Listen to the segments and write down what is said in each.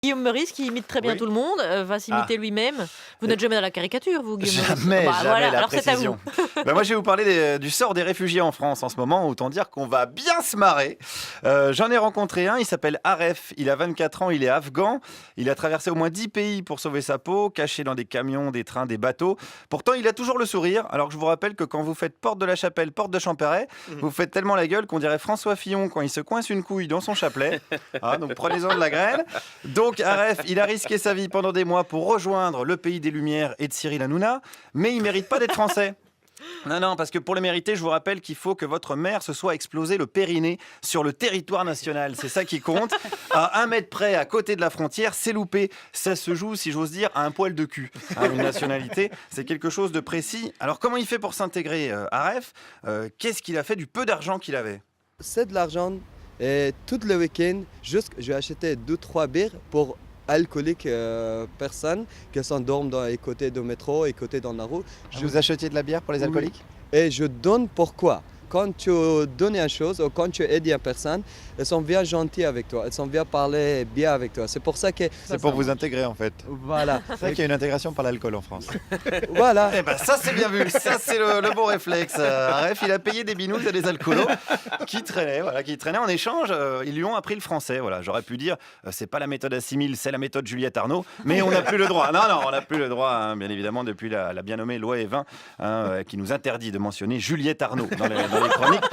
Guillaume Meurice, qui imite très bien Oui. tout le monde, va s'imiter lui-même. Vous n'êtes jamais dans la caricature, vous, Guillaume Meurice? Jamais, Bah, jamais voilà, la alors c'est à vous. précision. Moi, je vais vous parler du sort des réfugiés en France en ce moment. Autant dire qu'on va bien se marrer. J'en ai rencontré un, il s'appelle Aref. Il a 24 ans, il est afghan. Il a traversé au moins 10 pays pour sauver sa peau, caché dans des camions, des trains, des bateaux. Pourtant, il a toujours le sourire. Alors que je vous rappelle que quand vous faites porte de la Chapelle, porte de Champéret, vous faites tellement la gueule qu'on dirait François Fillon quand il se coince une couille dans son chapelet. Ah, donc prenez-en de la graine. Donc Aref, il a risqué sa vie pendant des mois pour rejoindre le pays des Lumières et de Cyril Hanouna, mais il mérite pas d'être français. Non, parce que pour le mériter, je vous rappelle qu'il faut que votre mère se soit explosé le périnée sur le territoire national. C'est ça qui compte. À 1 mètre près, à côté de la frontière, c'est loupé. Ça se joue, si j'ose dire, à un poil de cul. Une nationalité, c'est quelque chose de précis. Alors, comment il fait pour s'intégrer, Aref? Qu'est-ce qu'il a fait du peu d'argent qu'il avait? C'est de l'argent et tout le week-end, juste j'ai acheté 2-3 bières pour alcooliques personnes qui s'endorment dans les côtés du métro et côtés dans la rue. Vous achetiez de la bière pour les alcooliques? Et je donne pourquoi. Quand tu donnes une chose ou quand tu aides une personne, elles sont bien gentilles avec toi, elles sont bien parler bien avec toi. C'est pour ça que... C'est pour vous intégrer en fait. Voilà. C'est vrai qu'il y a une intégration par l'alcool en France. Voilà. Eh ben ça c'est bien vu, ça c'est le bon réflexe. Aref, il a payé des binous à des alcoolos qui traînaient en échange. Ils lui ont appris le français. Voilà, j'aurais pu dire c'est pas la méthode assimile, c'est la méthode Juliette Arnaud, mais on n'a plus le droit. Non, on n'a plus le droit, hein, bien évidemment, depuis la bien nommée loi Evin, qui nous interdit de mentionner Juliette Arnaud dans les chroniques.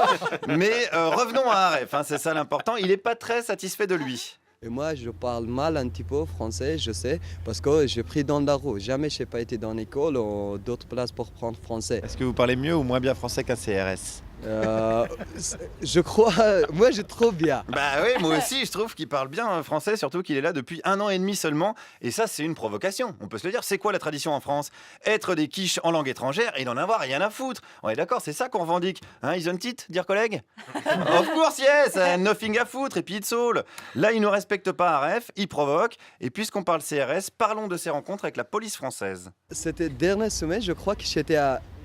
Mais revenons à Aref, hein, c'est ça l'important. Il n'est pas très satisfait de lui. Et moi, je parle mal un petit peu français, je sais, parce que j'ai pris dans la rue. Jamais je n'ai pas été dans l'école ou d'autres places pour prendre français. Est-ce que vous parlez mieux ou moins bien français qu'un CRS? Je crois, moi je trouve bien. Bah oui, moi aussi, je trouve qu'il parle bien français, surtout qu'il est là depuis 1 an et demi seulement. Et ça, c'est une provocation. On peut se le dire. C'est quoi la tradition en France? Être des quiches en langue étrangère et n'en avoir rien à foutre. On est d'accord, c'est ça qu'on revendique. Hein, isn't it, dear collègue? Of course, yes, nothing à foutre, et puis it's all. Là, il ne respecte pas Aref, il provoque. Et puisqu'on parle CRS, parlons de ses rencontres avec la police française. C'était dernière semaine, je crois que j'étais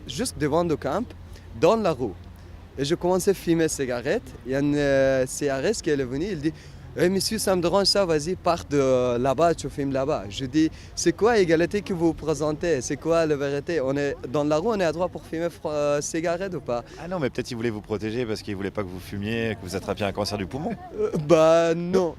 juste devant le camp, dans la rue. Et je commençais à fumer cigarette. Il y a un CRS qui est venu, il dit hey, monsieur, ça me dérange ça, vas-y, pars de là-bas, tu fumes là-bas. Je dis c'est quoi l'égalité que vous présentez? C'est quoi la vérité? On est dans la rue, on est à droit pour fumer cigarette ou pas? Ah non, mais peut-être il voulait vous protéger parce qu'il voulait pas que vous fumiez, que vous attrapiez un cancer du poumon. Bah non.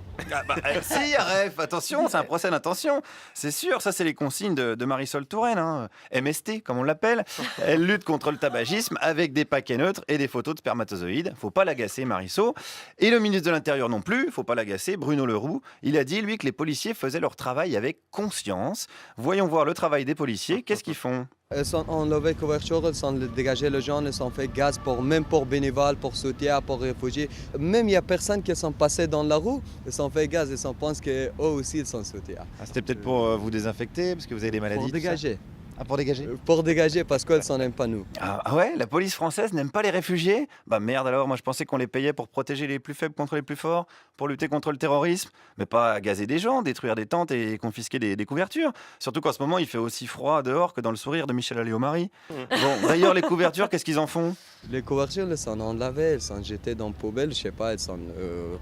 Si, Aref, attention, c'est un procès d'intention. C'est sûr, ça c'est les consignes de Marisol Touraine, hein. MST comme on l'appelle. Elle lutte contre le tabagisme avec des paquets neutres et des photos de spermatozoïdes. Faut pas l'agacer, Marisol. Et le ministre de l'Intérieur non plus, faut pas l'agacer, Bruno Le Roux. Il a dit, lui, que les policiers faisaient leur travail avec conscience. Voyons voir le travail des policiers. Qu'est-ce qu'ils font? Elles sont enlevées couverture, elles sont dégagées les gens, elles sont fait gaz même pour bénévoles, pour soutien, pour réfugiés. Même il y a personnes qui sont passées dans la rue, elles sont fait gaz, elles pensent qu'eux aussi ils sont soutien. Ah, c'était peut-être pour vous désinfecter parce que vous avez des maladies. Pour dégager. Ah, pour dégager? Pour dégager parce qu'elles s'en aiment pas nous. Ah ouais, la police française n'aime pas les réfugiés? Bah merde alors, moi je pensais qu'on les payait pour protéger les plus faibles contre les plus forts, pour lutter contre le terrorisme, mais pas gazer des gens, détruire des tentes et confisquer des couvertures. Surtout qu'en ce moment il fait aussi froid dehors que dans le sourire de Michel Alliot-Marie. Bon, d'ailleurs les couvertures, qu'est-ce qu'ils en font? Les couvertures, elles sont enlevées, elles sont jetées dans la poubelle, je sais pas, elles sont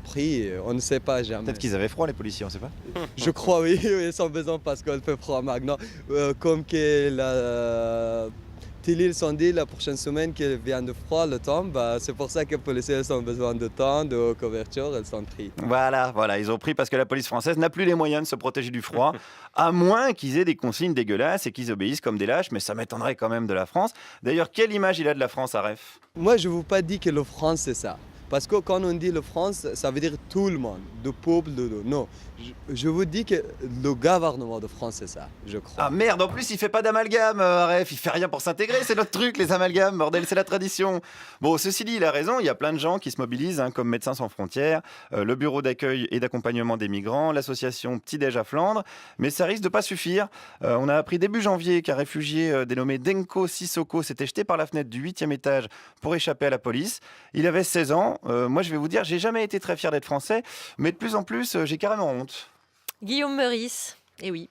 prises, on ne sait pas jamais. Peut-être qu'ils avaient froid les policiers, on sait pas. Je crois oui, ils ont besoin parce qu'il fait froid maintenant. Comme que la télé sont dit la prochaine semaine qu'il vient de froid le temps, bah, c'est pour ça que les policiers ont besoin de temps, de couverture, elles sont prises. Voilà, ils ont pris parce que la police française n'a plus les moyens de se protéger du froid, à moins qu'ils aient des consignes dégueulasses et qu'ils obéissent comme des lâches, mais ça m'étonnerait quand même de la France. D'ailleurs, quelle image il a de la France, Aref? Moi, je ne veux pas dire que la France, c'est ça. Parce que quand on dit la France, ça veut dire tout le monde, le peuple, non. Je vous dis que le gouvernement de France, c'est ça, je crois. Ah merde, en plus il fait pas d'amalgame, Aref, il fait rien pour s'intégrer, c'est notre truc les amalgames, bordel, c'est la tradition. Bon, ceci dit, il a raison, il y a plein de gens qui se mobilisent, hein, comme Médecins sans frontières, le bureau d'accueil et d'accompagnement des migrants, l'association Petit-Déj à Flandre, mais ça risque de pas suffire. On a appris début janvier qu'un réfugié dénommé Denko Sissoko s'était jeté par la fenêtre du 8e étage pour échapper à la police. Il avait 16 ans. Moi, je vais vous dire, j'ai jamais été très fier d'être français, mais de plus en plus, j'ai carrément honte. Guillaume Meurice, eh oui.